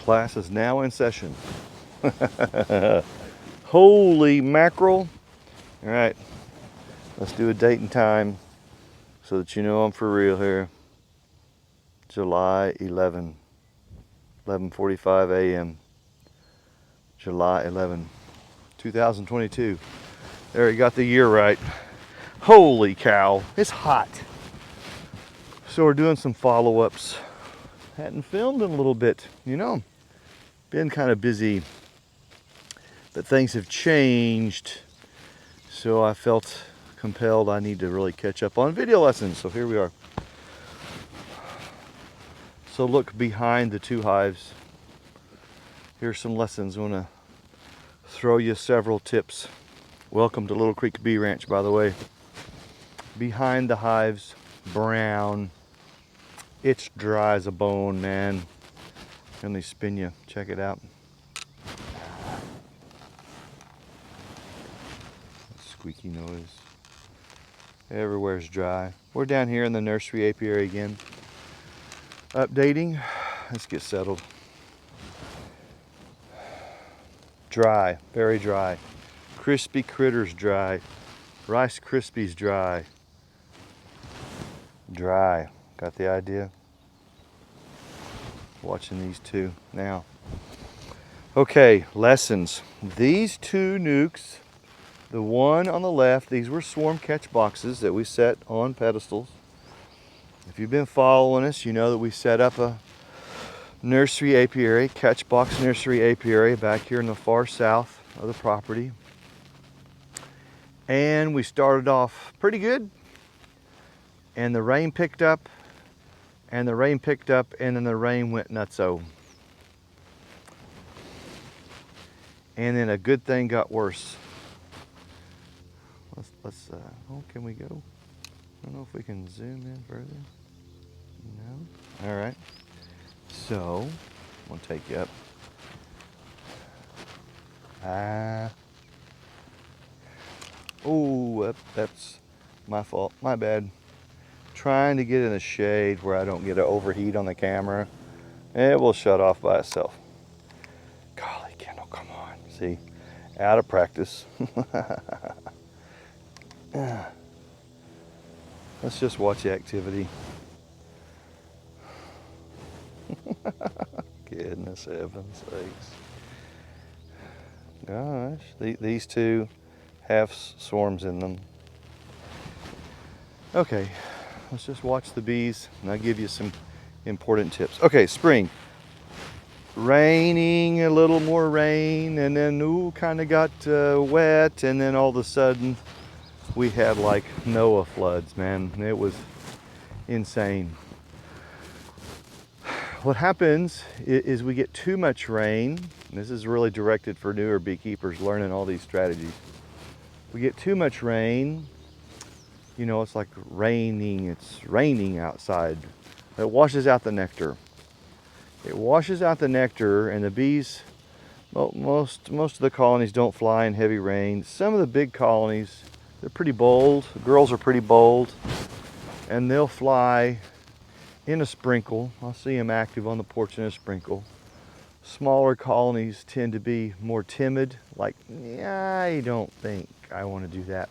Class is now in session. Holy mackerel. All right, let's do a date and time so that you know I'm for real here. July 11, 11:45 a.m. July 11, 2022. There, you got the year right. Holy cow, it's hot. So we're doing some follow-ups. Hadn't filmed in a little bit, you know. Been kind of busy, but things have changed. So I felt compelled I need to really catch up on video lessons. So here we are. So look behind the two hives. Here's some lessons. I want to throw you several tips. Welcome to Little Creek Bee Ranch, by the way. Behind the hives, brown. It's dry as a bone, man. Let me spin you. Check it out. Squeaky noise. Everywhere's dry. We're down here in the nursery apiary again. Updating. Let's get settled. Dry, very dry. Crispy Critters dry. Rice Krispies dry. Dry. Got the idea? Watching these two now. Okay, lessons. These two nukes, the one on the left, these were swarm catch boxes that we set on pedestals. If you've been following us, you know that we set up a nursery apiary, Catch Box Nursery Apiary, back here in the far south of the property. And we started off pretty good. And the rain picked up, and the rain picked up, and then the rain went nutso. And then a good thing got worse. Oh, can we go? I don't know if we can zoom in further. No? All right. So, I'm gonna take you up. Oh, that's my fault. My bad. Trying to get in the shade where I don't get an overheat on the camera. It will shut off by itself. Golly, Kendall, come on. See, out of practice. Let's just watch the activity. Goodness heavens sakes. Gosh, these two have swarms in them. Okay, let's just watch the bees and I'll give you some important tips. Okay, spring. Raining, a little more rain, and then kind of got wet, and then all of a sudden we had like Noah floods, man. It was insane. What happens is we get too much rain. This is really directed for newer beekeepers learning all these strategies. We get too much rain, you know, it's like raining, it's raining outside. It washes out the nectar. It washes out the nectar, and the bees, most of the colonies don't fly in heavy rain. Some of the big colonies, they're pretty bold. The girls are pretty bold, and they'll fly in a sprinkle. I'll see them active on the porch in a sprinkle. Smaller colonies tend to be more timid, like, yeah, I don't think I want to do that.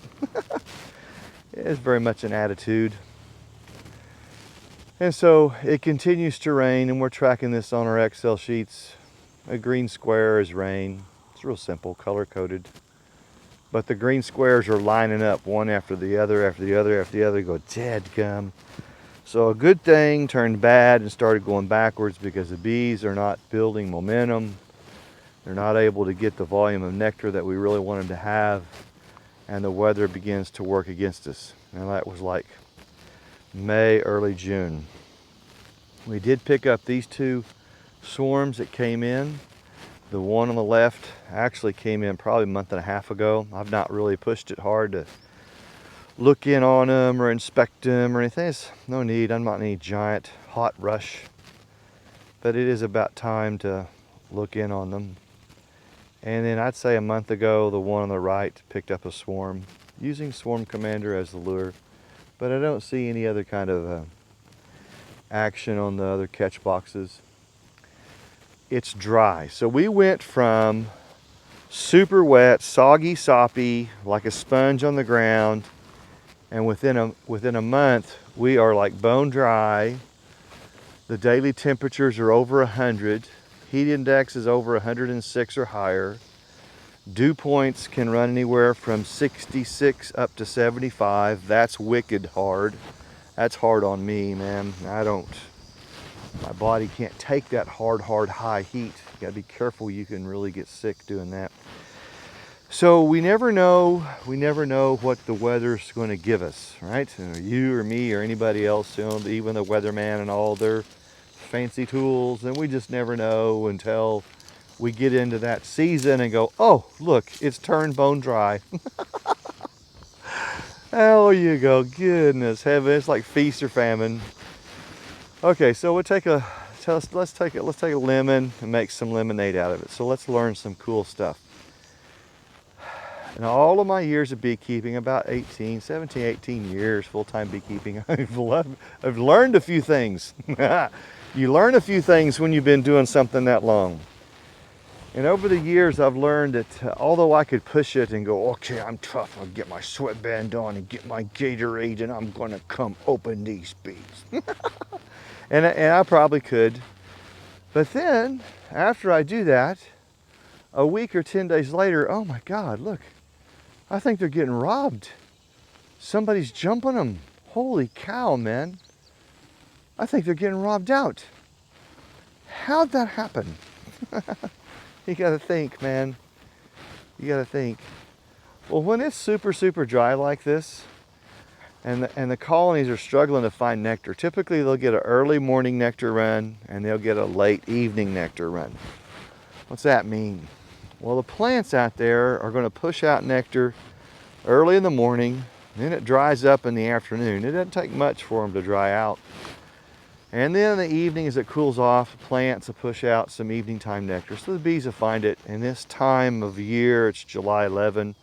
It's very much an attitude. And so it continues to rain, and we're tracking this on our Excel sheets. A green square is rain. It's real simple, color coded. But the green squares are lining up one after the other, after the other, after the other. Go, dadgum. So a good thing turned bad and started going backwards because the bees are not building momentum. They're not able to get the volume of nectar that we really wanted to have. And the weather begins to work against us. And that was like May, early June. We did pick up these two swarms that came in. The one on the left actually came in probably a month and a half ago. I've not really pushed it hard to look in on them or inspect them or anything. There's no need. I'm not in any giant hot rush. But it is about time to look in on them. And then I'd say a month ago, the one on the right picked up a swarm, using Swarm Commander as the lure. But I don't see any other kind of action on the other catch boxes. it's dry. So we went from super wet, soggy, soppy, like a sponge on the ground, and within a month we are like bone dry. The daily temperatures are over 100. Heat index is over 106 or higher. Dew points can run anywhere from 66 up to 75. That's wicked hard. That's hard on me, man. My body can't take that hard high heat. You gotta be careful, you can really get sick doing that. So we never know what the weather's gonna give us, right? You or me or anybody else, even the weatherman and all their fancy tools, and we just never know until we get into that season and go, oh, look, it's turned bone dry. Oh, you go, goodness heaven, it's like feast or famine. Okay, so let's take a lemon and make some lemonade out of it. So let's learn some cool stuff. In all of my years of beekeeping, about 17, 18 years full-time beekeeping, I've learned a few things. You learn a few things when you've been doing something that long. And over the years, I've learned that although I could push it and go, okay, I'm tough, I'll get my sweatband on and get my Gatorade and I'm gonna come open these bees. and I probably could. But then, after I do that, a week or 10 days later, oh my God, look, I think they're getting robbed. Somebody's jumping them. Holy cow, man. I think they're getting robbed out. How'd that happen? You gotta think, man. You gotta think. Well, when it's super dry like this, and the colonies are struggling to find nectar, typically they'll get an early morning nectar run and they'll get a late evening nectar run. What's that mean? Well, the plants out there are going to push out nectar early in the morning, then it dries up in the afternoon. It doesn't take much for them to dry out. And then in the evening, as it cools off, plants will push out some evening time nectar. So the bees will find it. And this time of year, it's July 11.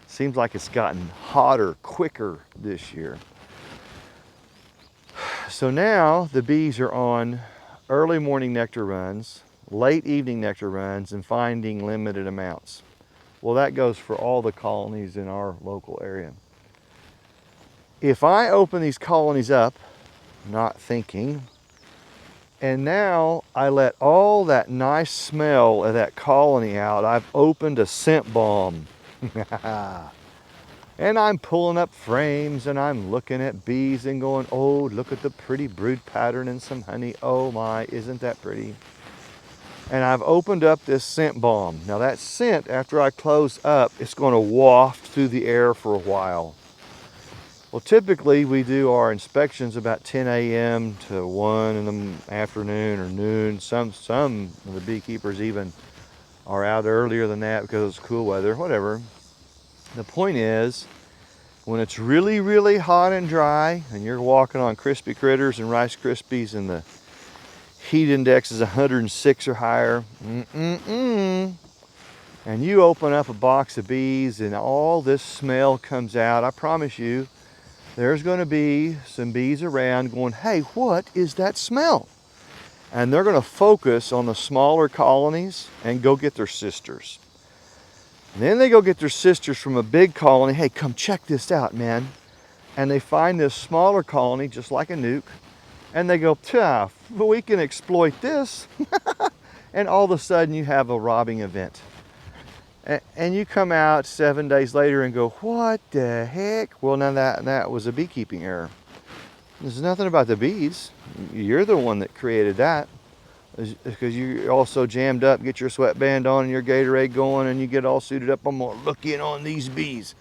Seems like it's gotten hotter, quicker this year. So now the bees are on early morning nectar runs, late evening nectar runs, and finding limited amounts. Well, that goes for all the colonies in our local area. If I open these colonies up, not thinking, and now I let all that nice smell of that colony out, I've opened a scent bomb. And I'm pulling up frames and I'm looking at bees and going, oh, look at the pretty brood pattern and some honey. Oh my, isn't that pretty? And I've opened up this scent bomb. Now that scent, after I close up, it's going to waft through the air for a while. Well, typically we do our inspections about 10 a.m. to 1 in the afternoon or noon. Some of the beekeepers even are out earlier than that because it's cool weather, whatever. The point is, when it's really hot and dry and you're walking on crispy critters and Rice Krispies and the heat index is 106 or higher, and you open up a box of bees and all this smell comes out, I promise you, there's going to be some bees around going, hey, what is that smell? And they're going to focus on the smaller colonies and go get their sisters. And then they go get their sisters from a big colony. Hey, come check this out, man. And they find this smaller colony, just like a nuke. And they go, we can exploit this. And all of a sudden you have a robbing event. And you come out 7 days later and go, what the heck? Well, now that was a beekeeping error. There's nothing about the bees. You're the one that created that. Because you also jammed up, get your sweatband on and your Gatorade going, and you get all suited up. I'm going to look in on these bees.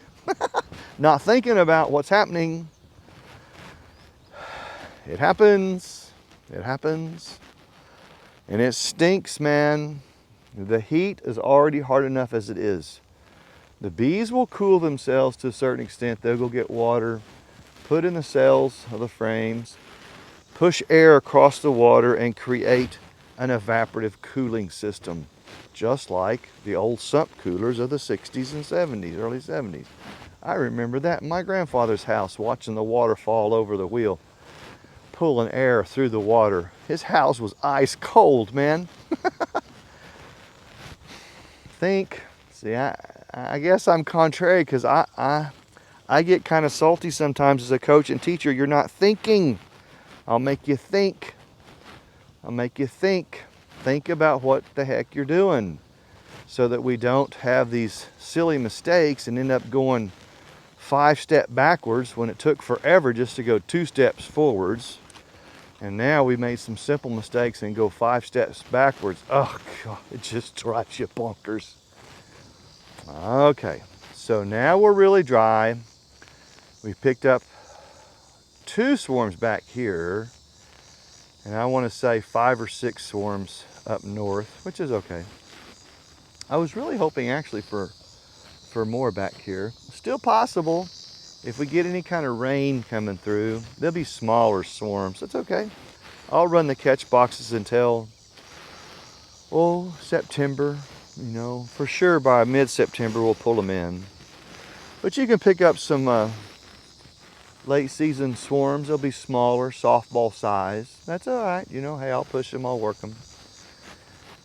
Not thinking about what's happening. It happens. It happens. And it stinks, man. The heat is already hard enough as it is. The bees will cool themselves to a certain extent. They'll go get water, put in the cells of the frames, push air across the water, and create an evaporative cooling system, just like the old sump coolers of the 60s and 70s, early 70s. I remember that in my grandfather's house, watching the water fall over the wheel, pulling air through the water. His house was ice cold, man. think. See, I guess I'm contrary because I get kind of salty sometimes as a coach and teacher. You're not thinking. I'll make you think. I'll make you think. Think about what the heck you're doing so that we don't have these silly mistakes and end up going 5 steps backwards when it took forever just to go 2 steps forwards. And now we made some simple mistakes and go 5 steps backwards. Oh God, it just drives you bonkers. Okay, so now we're really dry. We picked up 2 swarms back here, and I want to say 5 or 6 swarms up north, which is okay. I was really hoping actually for more back here. Still possible if we get any kind of rain coming through. They'll be smaller swarms. That's okay. I'll run the catch boxes until, oh, September. You know, for sure by mid-September we'll pull them in. But you can pick up some late season swarms. They'll be smaller, softball size. That's all right. You know, hey, I'll push them, I'll work them.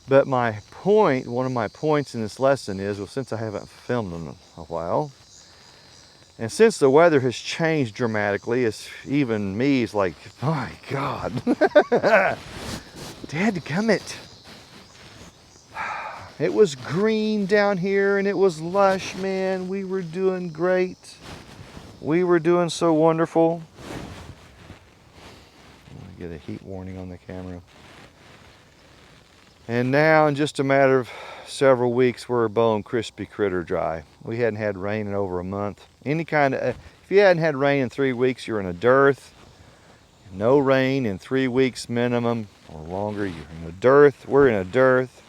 But my point, one of my points in this lesson is, well, since I haven't filmed in a while, and since the weather has changed dramatically, it's even me is like, my God, dadgummit. It was green down here and it was lush, man. We were doing great. We were doing so wonderful. Let me get a heat warning on the camera. And now in just a matter of several weeks, we're bone crispy critter dry. We hadn't had rain in over a month. Any kind of, if you hadn't had rain in 3 weeks, you're in a dearth. No rain in 3 weeks minimum or longer, you're in a dearth. We're in a dearth.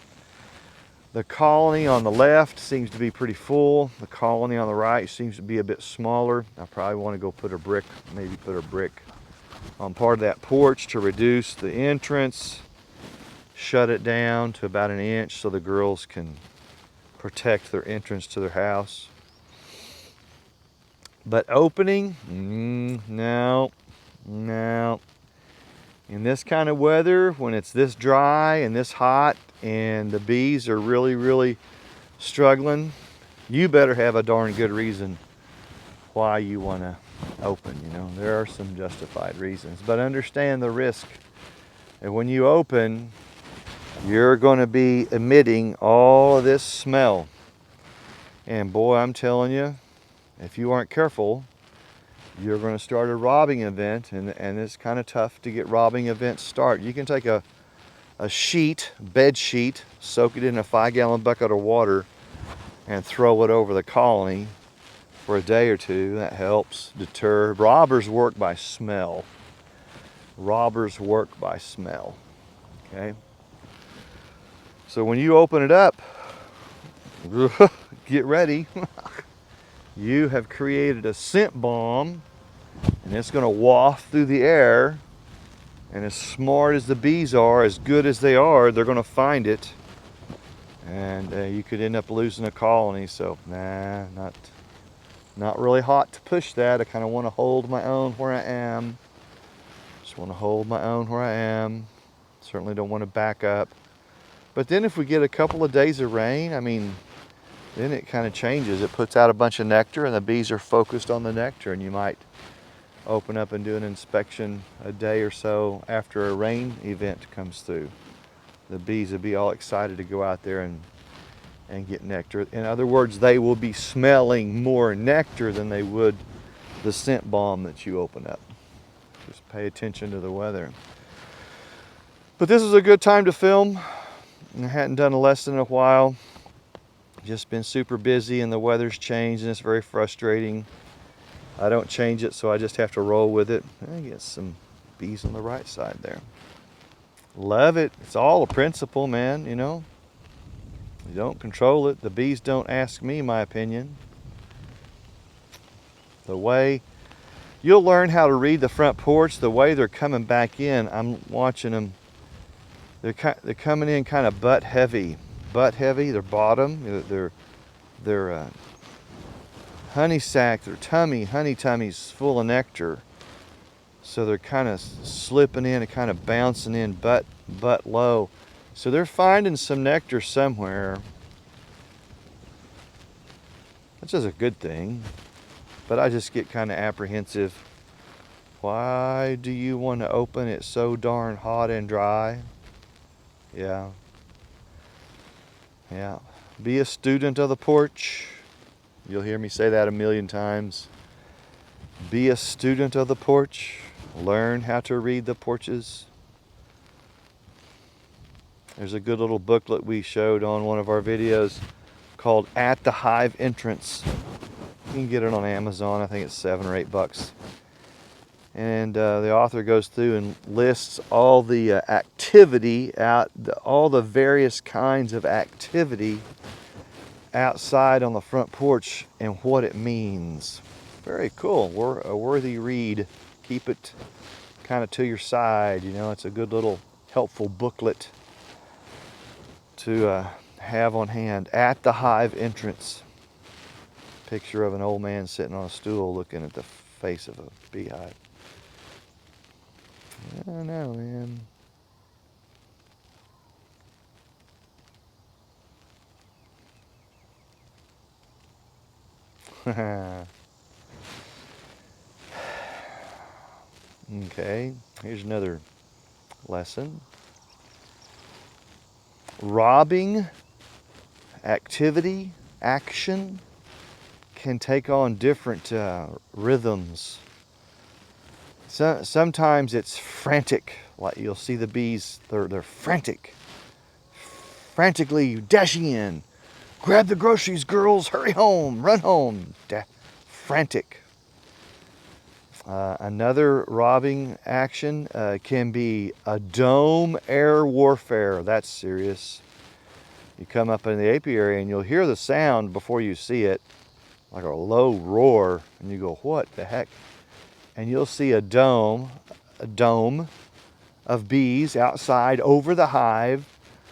The colony on the left seems to be pretty full. The colony on the right seems to be a bit smaller. I probably want to go put a brick, maybe put a brick on part of that porch to reduce the entrance. Shut it down to about 1 inch so the girls can protect their entrance to their house. But opening, no. In this kind of weather, when it's this dry and this hot and the bees are really, really struggling, you better have a darn good reason why you want to open. You know, there are some justified reasons, but understand the risk. And when you open, you're going to be emitting all of this smell. And boy, I'm telling you, if you aren't careful, you're going to start a robbing event, and it's kind of tough to get robbing events started. You can take a sheet, bed sheet, soak it in a 5-gallon bucket of water, and throw it over the colony for a day or two. That helps deter. Robbers work by smell. Robbers work by smell. Okay? So when you open it up, get ready. You have created a scent bomb, and it's going to waft through the air. And as smart as the bees are, as good as they are, they're going to find it. And you could end up losing a colony. So, nah, not really hot to push that. I kind of want to hold my own where I am. Just want to hold my own where I am. Certainly don't want to back up. But then if we get a couple of days of rain, I mean, then it kind of changes. It puts out a bunch of nectar and the bees are focused on the nectar, and you might open up and do an inspection a day or so after a rain event comes through. The bees will be all excited to go out there and get nectar. In other words, they will be smelling more nectar than they would the scent bomb that you open up. Just pay attention to the weather. But this is a good time to film. I hadn't done a lesson in a while. Just been super busy and the weather's changed and it's very frustrating. I don't change it, so I just have to roll with it. I get some bees on the right side there. Love it. It's all a principle, man, you know. You don't control it. The bees don't ask me my opinion. The way you'll learn how to read the front porch, the way they're coming back in, I'm watching them. They're coming in kind of butt heavy. Butt heavy, their bottom, their honey sac, their honey tummy's full of nectar. So they're kind of slipping in and kind of bouncing in butt low. So they're finding some nectar somewhere. which is a good thing. But I just get kind of apprehensive. Why do you want to open it so darn hot and dry? Yeah. Yeah. Be a student of the porch. You'll hear me say that a million times. Be a student of the porch. Learn how to read the porches. There's a good little booklet we showed on one of our videos called At the Hive Entrance. You can get it on Amazon. I think it's $7 or $8. And the author goes through and lists all the activity all the various kinds of activity outside on the front porch and what it means. Very cool. A worthy read. Keep it kind of to your side. You know, it's a good little helpful booklet to have on hand. At the Hive Entrance. Picture of an old man sitting on a stool looking at the face of a beehive. I don't know, man. Okay, here's another lesson. Robbing activity, action can take on different rhythms. Sometimes it's frantic, like you'll see the bees, they're frantic, frantically dashing in. Grab the groceries, girls, hurry home, run home. Frantic. Another robbing action can be a dome air warfare. That's serious. You come up in the apiary and you'll hear the sound before you see it, like a low roar, and you go, what the heck? And you'll see a dome of bees outside over the hive,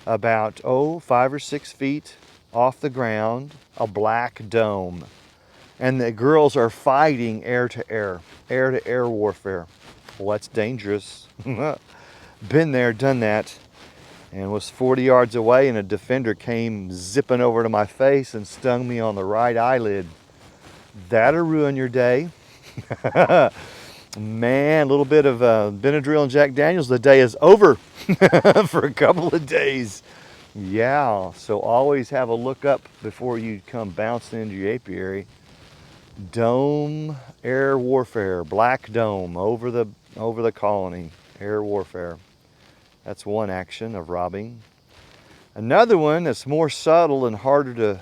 about 5 or 6 feet off the ground, a black dome. And the girls are fighting air to air warfare. Well, that's dangerous. Been there, done that, and was 40 yards away, and a defender came zipping over to my face and stung me on the right eyelid. That'll ruin your day. Man, a little bit of Benadryl and Jack Daniels, the day is over for a couple of days. Yeah, so always have a look up before you come bouncing into your apiary. Dome air warfare, black dome over the colony, air warfare. That's one action of robbing. Another one that's more subtle and harder to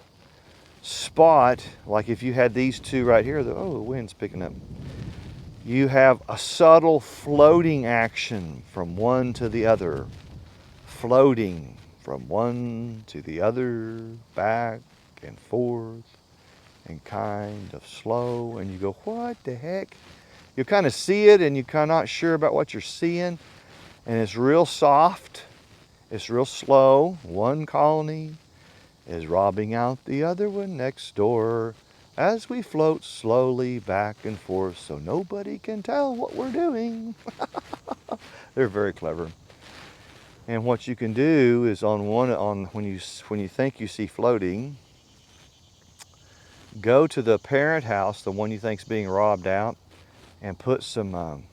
spot, like if you had these two right here, the wind's picking up. You have a subtle floating action from one to the other. Floating from one to the other, back and forth, and kind of slow, and you go, what the heck? You kind of see it and you're kind of not sure about what you're seeing, and it's real soft, it's real slow. One colony is robbing out the other one next door as we float slowly back and forth so nobody can tell what we're doing. They're very clever. And what you can do is when you think you see floating, go to the parent house, the one you think's being robbed out, and put some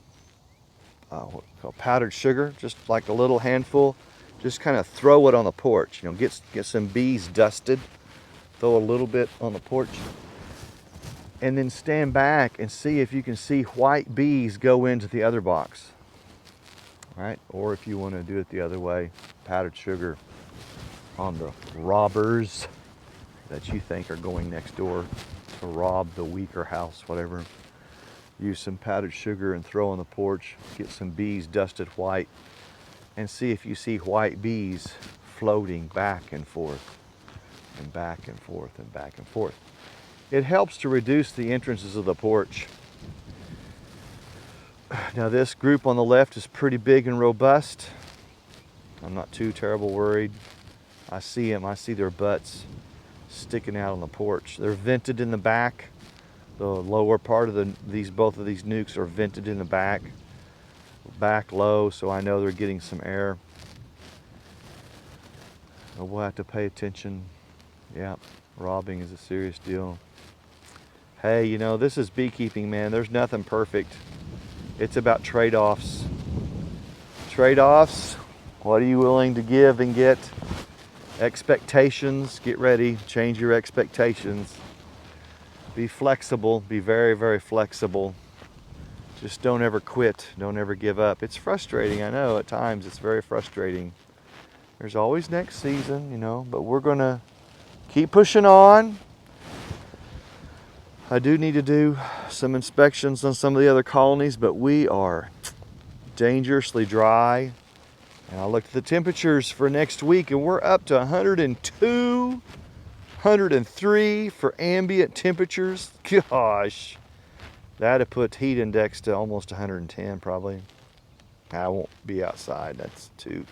powdered sugar, just like a little handful. Just kind of throw it on the porch. You know, get some bees dusted. Throw a little bit on the porch, and then stand back and see if you can see white bees go into the other box. Right? Or if you want to do it the other way, powdered sugar on the robbers that you think are going next door to rob the weaker house, whatever. Use some powdered sugar and throw on the porch. Get some bees dusted white and see if you see white bees floating back and forth and back and forth and back and forth. It helps to reduce the entrances of the porch. Now this group on the left is pretty big and robust. I'm not too terrible worried. I see them, I see their butts sticking out on the porch. They're vented in the back. The lower part of both of these nukes are vented in the back low, so I know they're getting some air. We'll have to pay attention. Yeah, robbing is a serious deal. Hey, you know, this is beekeeping, man. There's nothing perfect. It's about trade-offs. Trade-offs. What are you willing to give and get? Expectations. Get ready. Change your expectations. Be flexible. Be very, very flexible. Just don't ever quit. Don't ever give up. It's frustrating, I know. At times it's very frustrating. There's always next season, you know, but we're going to keep pushing on. I do need to do some inspections on some of the other colonies, but we are dangerously dry. And I looked at the temperatures for next week and we're up to 102, 103 for ambient temperatures. Gosh, that'd put heat index to almost 110 probably. I won't be outside. That's too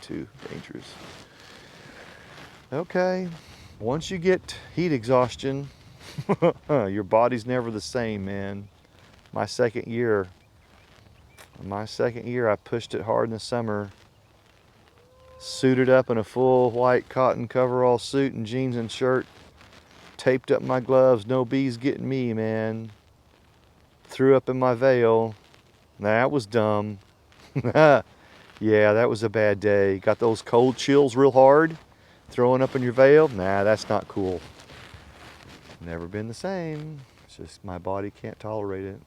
dangerous. Okay, once you get heat exhaustion, your body's never the same, man. My second year, I pushed it hard in the summer. Suited up in a full white cotton coverall suit and jeans and shirt. Taped up my gloves. No bees getting me, man. Threw up in my veil. That was dumb. Yeah, that was a bad day. Got those cold chills real hard. Throwing up in your veil. Nah, that's not cool. Never been the same. It's just my body can't tolerate it.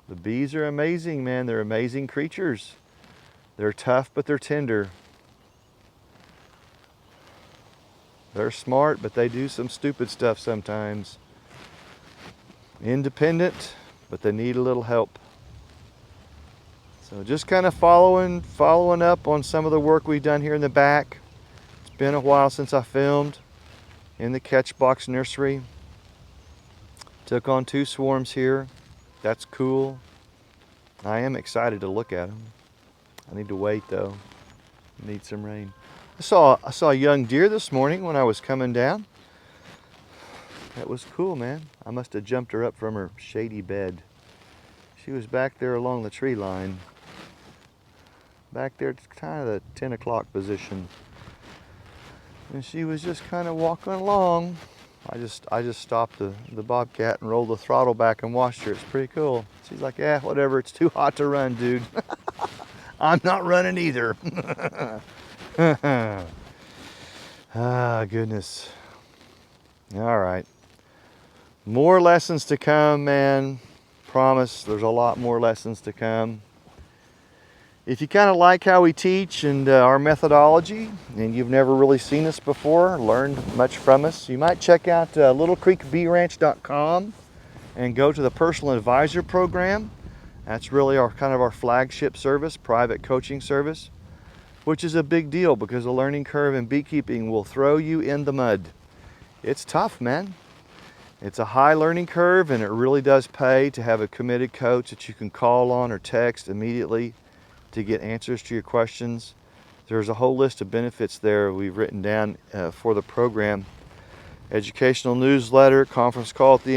The bees are amazing, man. They're amazing creatures. They're tough, but they're tender. They're smart, but they do some stupid stuff sometimes. Independent, but they need a little help. So just kind of following up on some of the work we've done here in the back. It's been a while since I filmed in the Catch Box Nursery. Took on 2 swarms here. That's cool. I am excited to look at them. I need to wait though. Need some rain. I saw a young deer this morning when I was coming down. That was cool, man. I must have jumped her up from her shady bed. She was back there along the tree line. Back there, it's kind of the 10 o'clock position. And she was just kind of walking along. I just stopped the bobcat and rolled the throttle back and watched her. It's pretty cool. She's like, yeah, whatever, it's too hot to run, dude. I'm not running either. Ah, goodness. All right. More lessons to come, man. Promise, there's a lot more lessons to come. If you kind of like how we teach and our methodology, and you've never really seen us before, learned much from us, you might check out littlecreekbeeranch.com and go to the personal advisor program. That's really our flagship service, private coaching service, which is a big deal because the learning curve in beekeeping will throw you in the mud. It's tough, man. It's a high learning curve, and it really does pay to have a committed coach that you can call on or text immediately to get answers to your questions. There's a whole list of benefits there we've written down for the program. Educational newsletter, conference call at the end.